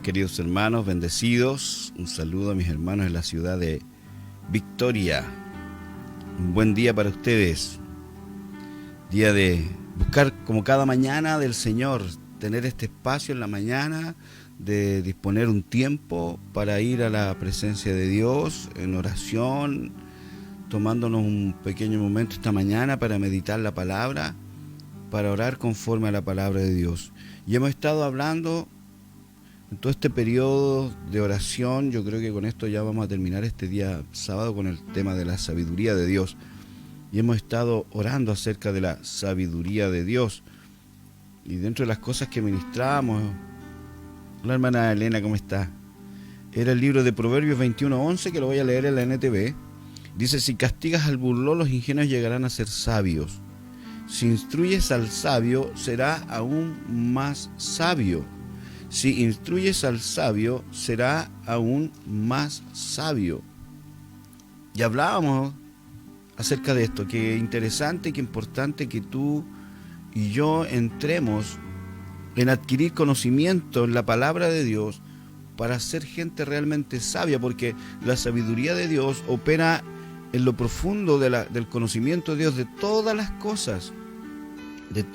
queridos hermanos, bendecidos. Un saludo a mis hermanos en la ciudad de Victoria. Un buen día para ustedes. Día de buscar como cada mañana del Señor, tener este espacio en la mañana, de disponer un tiempo para ir a la presencia de Dios en oración, tomándonos un pequeño momento esta mañana para meditar la palabra, para orar conforme a la palabra de Dios. Y hemos estado hablando en todo este periodo de oración. Yo creo que con esto ya vamos a terminar este día sábado con el tema de la sabiduría de Dios. Y hemos estado orando acerca de la sabiduría de Dios. Y dentro de las cosas que ministramos, la hermana Elena, ¿cómo está? Era el libro de Proverbios 21:11, que lo voy a leer en la NTV. Dice: si castigas al burlón, los ingenios llegarán a ser sabios. Si instruyes al sabio, será aún más sabio. Si instruyes al sabio, será aún más sabio. Y hablábamos acerca de esto, que interesante, que importante que tú y yo entremos en adquirir conocimiento en la palabra de Dios para ser gente realmente sabia, porque la sabiduría de Dios opera en lo profundo del conocimiento de Dios de todas las cosas, en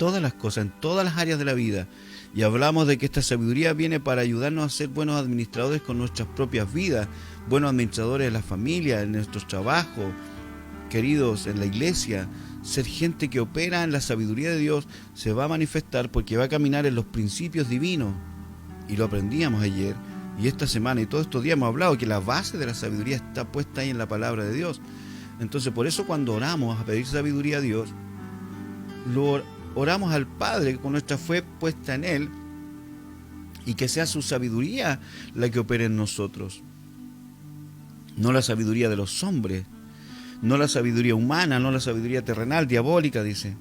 todas las áreas de la vida. Y hablamos de que esta sabiduría viene para ayudarnos a ser buenos administradores con nuestras propias vidas, buenos administradores de la familia, en nuestros trabajos, queridos, en la iglesia. Ser gente que opera en la sabiduría de Dios se va a manifestar porque va a caminar en los principios divinos. Y lo aprendíamos ayer y esta semana y todos estos días hemos hablado que la base de la sabiduría está puesta ahí en la palabra de Dios. Entonces, por eso cuando oramos a pedir sabiduría a Dios, oramos al Padre con nuestra fe puesta en Él, y que sea su sabiduría la que opere en nosotros, no la sabiduría de los hombres, no la sabiduría humana, no la sabiduría terrenal, diabólica, dice,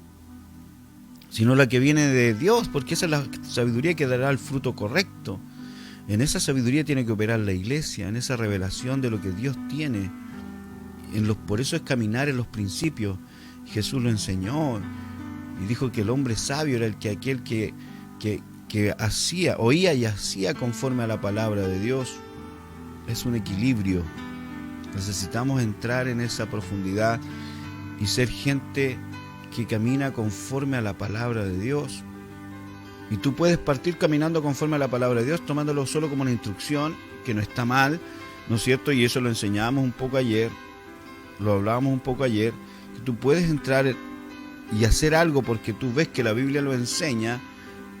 sino la que viene de Dios, porque esa es la sabiduría que dará el fruto correcto. En esa sabiduría tiene que operar la iglesia, en esa revelación de lo que Dios tiene. Por eso es caminar en los principios. Jesús lo enseñó y dijo que el hombre sabio era aquel que oía y hacía conforme a la palabra de Dios. Es un equilibrio. Necesitamos entrar en esa profundidad y ser gente que camina conforme a la palabra de Dios. Y tú puedes partir caminando conforme a la palabra de Dios, tomándolo solo como una instrucción, que no está mal, ¿no es cierto? Y eso lo enseñábamos un poco ayer, lo hablábamos un poco ayer, que tú puedes entrar y hacer algo porque tú ves que la Biblia lo enseña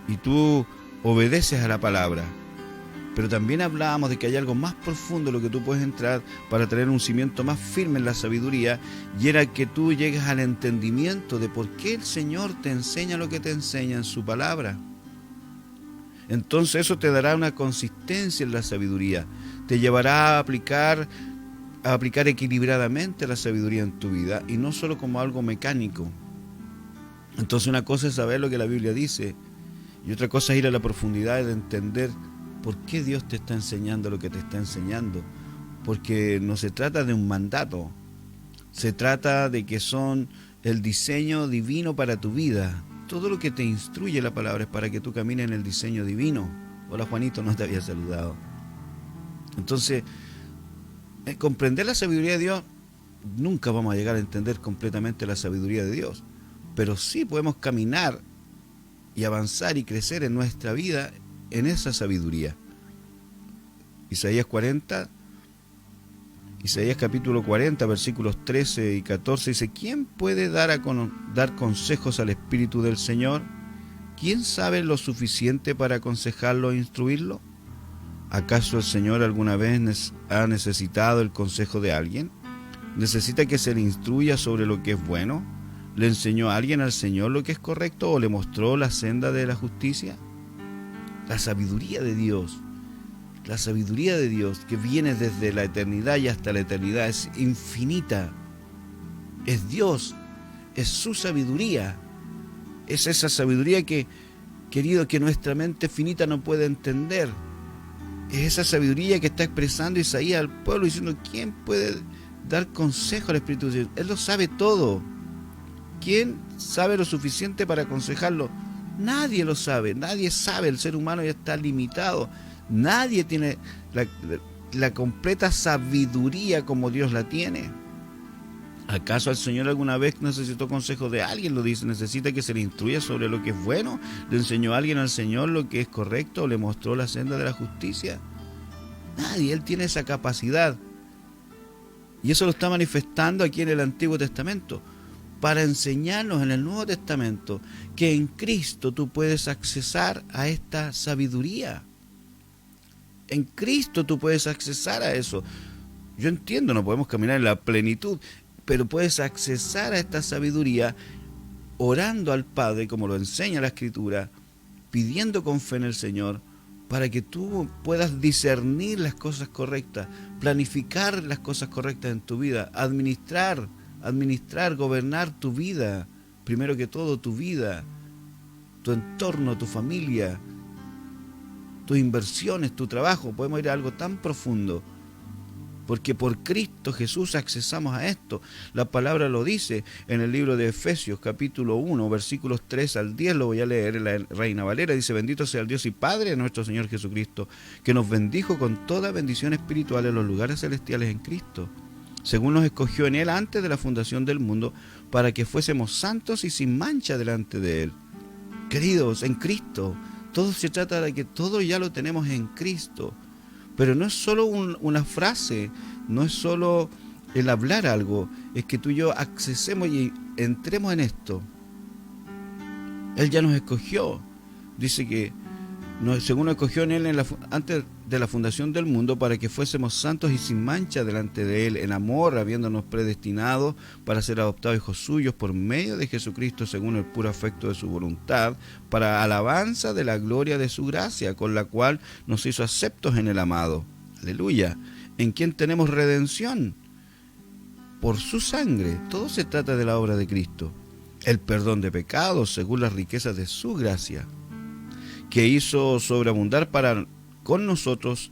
y tú obedeces a la palabra. Pero también hablábamos de que hay algo más profundo en lo que tú puedes entrar para tener un cimiento más firme en la sabiduría, y era que tú llegues al entendimiento de por qué el Señor te enseña lo que te enseña en su palabra. Entonces eso te dará una consistencia en la sabiduría, te llevará a aplicar equilibradamente la sabiduría en tu vida y no solo como algo mecánico. Entonces una cosa es saber lo que la Biblia dice y otra cosa es ir a la profundidad de entender por qué Dios te está enseñando lo que te está enseñando. Porque no se trata de un mandato, se trata de que son el diseño divino para tu vida. Todo lo que te instruye la palabra es para que tú camines en el diseño divino. Hola Juanito, no te había saludado. Entonces, comprender la sabiduría de Dios, nunca vamos a llegar a entender completamente la sabiduría de Dios, pero sí podemos caminar y avanzar y crecer en nuestra vida en esa sabiduría. Isaías capítulo 40, versículos 13 y 14 dice: ¿quién puede dar consejos al Espíritu del Señor? ¿Quién sabe lo suficiente para aconsejarlo e instruirlo? ¿Acaso el Señor alguna vez ha necesitado el consejo de alguien? ¿Necesita que se le instruya sobre lo que es bueno? ¿Le enseñó a alguien al Señor lo que es correcto o le mostró la senda de la justicia? La sabiduría de Dios que viene desde la eternidad y hasta la eternidad es infinita. Es Dios, es su sabiduría. Es esa sabiduría que, querido, que nuestra mente finita no puede entender. Es esa sabiduría que está expresando Isaías al pueblo diciendo: ¿quién puede dar consejo al Espíritu de Dios? Él lo sabe todo. ¿Quién sabe lo suficiente para aconsejarlo? Nadie lo sabe, nadie sabe. El ser humano ya está limitado. Nadie tiene la completa sabiduría como Dios la tiene. ¿Acaso el Señor alguna vez necesitó consejo de alguien? Lo dice, necesita que se le instruya sobre lo que es bueno. ¿Le enseñó a alguien al Señor lo que es correcto? ¿O le mostró la senda de la justicia? Nadie. Él tiene esa capacidad. Y eso lo está manifestando aquí en el Antiguo Testamento, para enseñarnos en el Nuevo Testamento que en Cristo tú puedes accesar a esta sabiduría. En Cristo tú puedes accesar a eso. Yo entiendo, no podemos caminar en la plenitud, pero puedes accesar a esta sabiduría orando al Padre, como lo enseña la Escritura, pidiendo con fe en el Señor, para que tú puedas discernir las cosas correctas, planificar las cosas correctas en tu vida, administrar, gobernar tu vida, primero que todo tu vida, tu entorno, tu familia, tus inversiones, tu trabajo. Podemos ir a algo tan profundo, porque por Cristo Jesús accesamos a esto. La palabra lo dice en el libro de Efesios, capítulo 1, versículos 3 al 10, lo voy a leer en la Reina Valera. Dice: bendito sea el Dios y Padre de nuestro Señor Jesucristo, que nos bendijo con toda bendición espiritual en los lugares celestiales en Cristo, según nos escogió en Él antes de la fundación del mundo, para que fuésemos santos y sin mancha delante de Él. Queridos, en Cristo, todo se trata de que todo ya lo tenemos en Cristo. Pero no es solo una frase, no es solo el hablar algo, es que tú y yo accesemos y entremos en esto. Él ya nos escogió. Dice que según nos escogió en Él antes de la fundación del mundo, para que fuésemos santos y sin mancha delante de Él, en amor, habiéndonos predestinado para ser adoptados hijos suyos por medio de Jesucristo, según el puro afecto de su voluntad, para alabanza de la gloria de su gracia, con la cual nos hizo aceptos en el amado. Aleluya. En quien tenemos redención por su sangre. Todo se trata de la obra de Cristo. El perdón de pecados, según las riquezas de su gracia, que hizo sobreabundar para con nosotros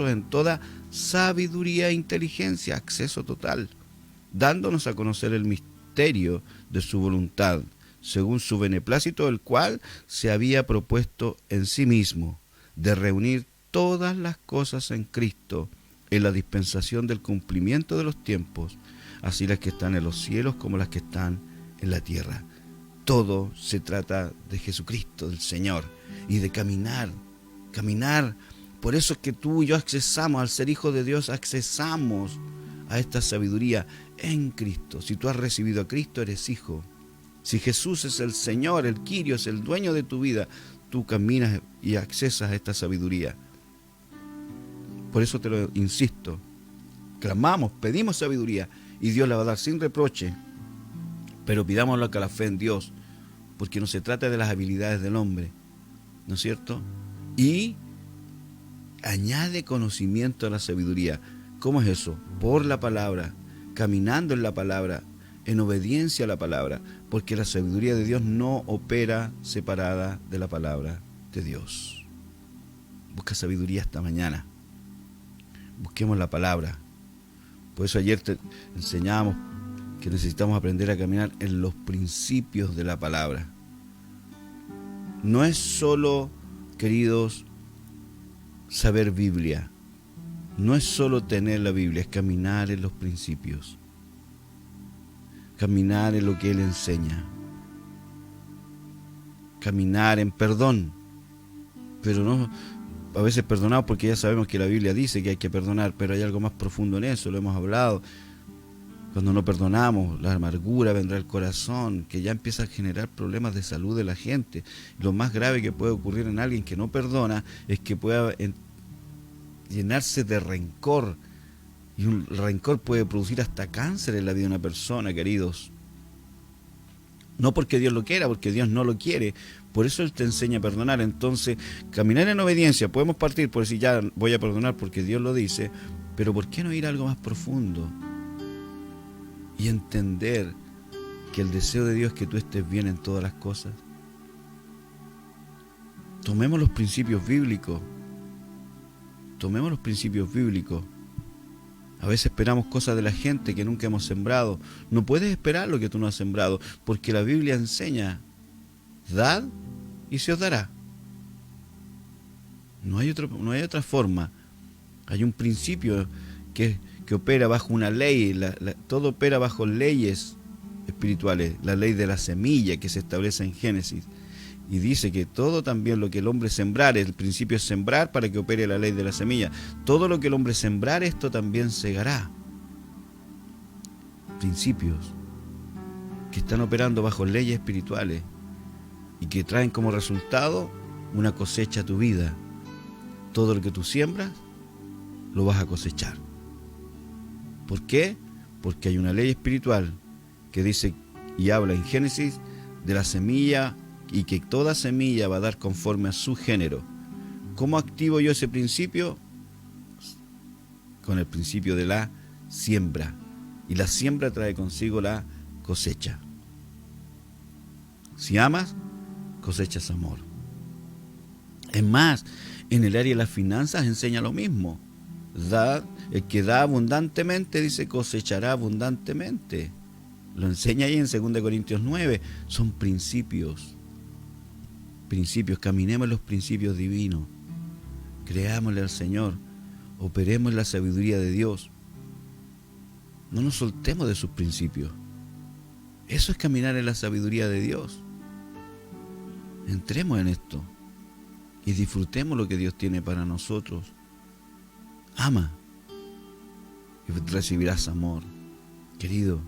en toda sabiduría e inteligencia, acceso total, dándonos a conocer el misterio de su voluntad, según su beneplácito, el cual se había propuesto en sí mismo, de reunir todas las cosas en Cristo, en la dispensación del cumplimiento de los tiempos, así las que están en los cielos como las que están en la tierra. Todo se trata de Jesucristo, del Señor, y de caminar. Por eso es que tú y yo accesamos, al ser hijo de Dios, accesamos a esta sabiduría en Cristo. Si tú has recibido a Cristo, eres hijo. Si Jesús es el Señor, el Kyrios, el dueño de tu vida, tú caminas y accesas a esta sabiduría. Por eso te lo insisto. Clamamos, pedimos sabiduría, y Dios la va a dar sin reproche. Pero pidámoslo con la fe en Dios, porque no se trata de las habilidades del hombre, ¿no es cierto? Y añade conocimiento a la sabiduría. ¿Cómo es eso? Por la palabra, caminando en la palabra, en obediencia a la palabra, porque la sabiduría de Dios no opera separada de la palabra de Dios. Busca sabiduría esta mañana. Busquemos la palabra. Por eso ayer te enseñábamos que necesitamos aprender a caminar en los principios de la palabra. No es solo, queridos, saber Biblia. No es solo tener la Biblia, es caminar en los principios. Caminar en lo que Él enseña. Caminar en perdón. Pero no, a veces perdonamos porque ya sabemos que la Biblia dice que hay que perdonar, pero hay algo más profundo en eso, lo hemos hablado. Cuando no perdonamos, la amargura vendrá al corazón, que ya empieza a generar problemas de salud de la gente. Lo más grave que puede ocurrir en alguien que no perdona es que pueda llenarse de rencor. Y un rencor puede producir hasta cáncer en la vida de una persona, queridos. No porque Dios lo quiera, porque Dios no lo quiere. Por eso Él te enseña a perdonar. Entonces, caminar en obediencia, podemos partir por decir, ya voy a perdonar porque Dios lo dice, pero ¿por qué no ir a algo más profundo? Y entender que el deseo de Dios es que tú estés bien en todas las cosas. Tomemos los principios bíblicos. A veces esperamos cosas de la gente que nunca hemos sembrado. No puedes esperar lo que tú no has sembrado, porque la Biblia enseña: dad y se os dará. No hay otra forma. Hay un principio que opera bajo una ley. Todo opera bajo leyes espirituales. La ley de la semilla que se establece en Génesis. Y dice que todo también lo que el hombre sembrare, el principio es sembrar para que opere la ley de la semilla. Todo lo que el hombre sembrare, esto también segará. Principios que están operando bajo leyes espirituales y que traen como resultado una cosecha a tu vida. Todo lo que tú siembras, lo vas a cosechar. ¿Por qué? Porque hay una ley espiritual que dice y habla en Génesis de la semilla y que toda semilla va a dar conforme a su género. ¿Cómo activo yo ese principio? Con el principio de la siembra. Y la siembra trae consigo la cosecha. Si amas, cosechas amor. Es más, en el área de las finanzas enseña lo mismo. El que da abundantemente, dice, cosechará abundantemente. Lo enseña ahí en 2 Corintios 9. Son principios. Principios. Caminemos en los principios divinos. Creámosle al Señor. Operemos en la sabiduría de Dios. No nos soltemos de sus principios. Eso es caminar en la sabiduría de Dios. Entremos en esto y disfrutemos lo que Dios tiene para nosotros. Ama y recibirás amor. Querido,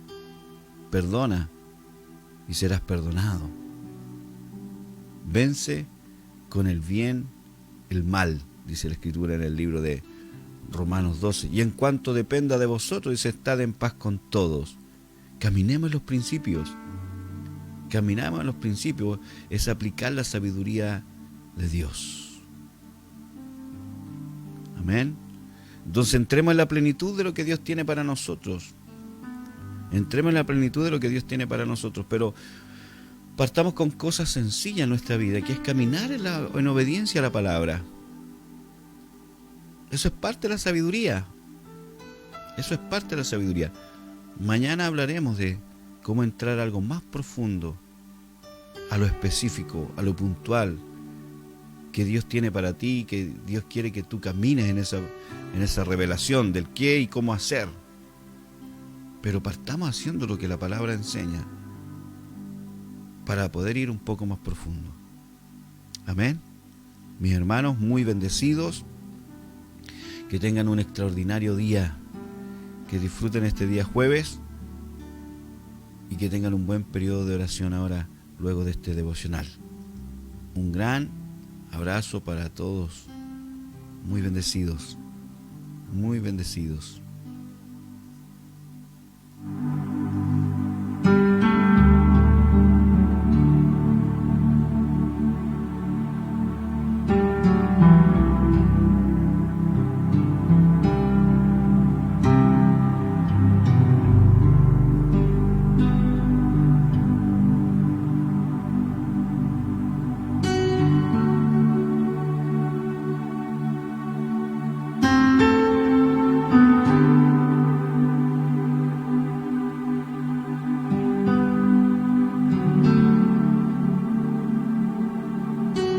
perdona y serás perdonado. Vence con el bien el mal, dice la Escritura en el libro de Romanos 12. Y en cuanto dependa de vosotros, dice, estad en paz con todos. Caminemos en los principios. Caminamos en los principios. Es aplicar la sabiduría de Dios. Amén. Entonces entremos en la plenitud de lo que Dios tiene para nosotros. Entremos en la plenitud de lo que Dios tiene para nosotros. Pero partamos con cosas sencillas en nuestra vida, que es caminar en obediencia a la palabra. Eso es parte de la sabiduría. Eso es parte de la sabiduría. Mañana hablaremos de cómo entrar a algo más profundo, a lo específico, a lo puntual que Dios tiene para ti, que Dios quiere que tú camines en esa revelación del qué y cómo hacer. Pero partamos haciendo lo que la palabra enseña para poder ir un poco más profundo. Amén. Mis hermanos, muy bendecidos. Que tengan un extraordinario día, que disfruten este día jueves y que tengan un buen periodo de oración ahora, luego de este devocional. Un gran abrazo para todos, muy bendecidos, muy bendecidos.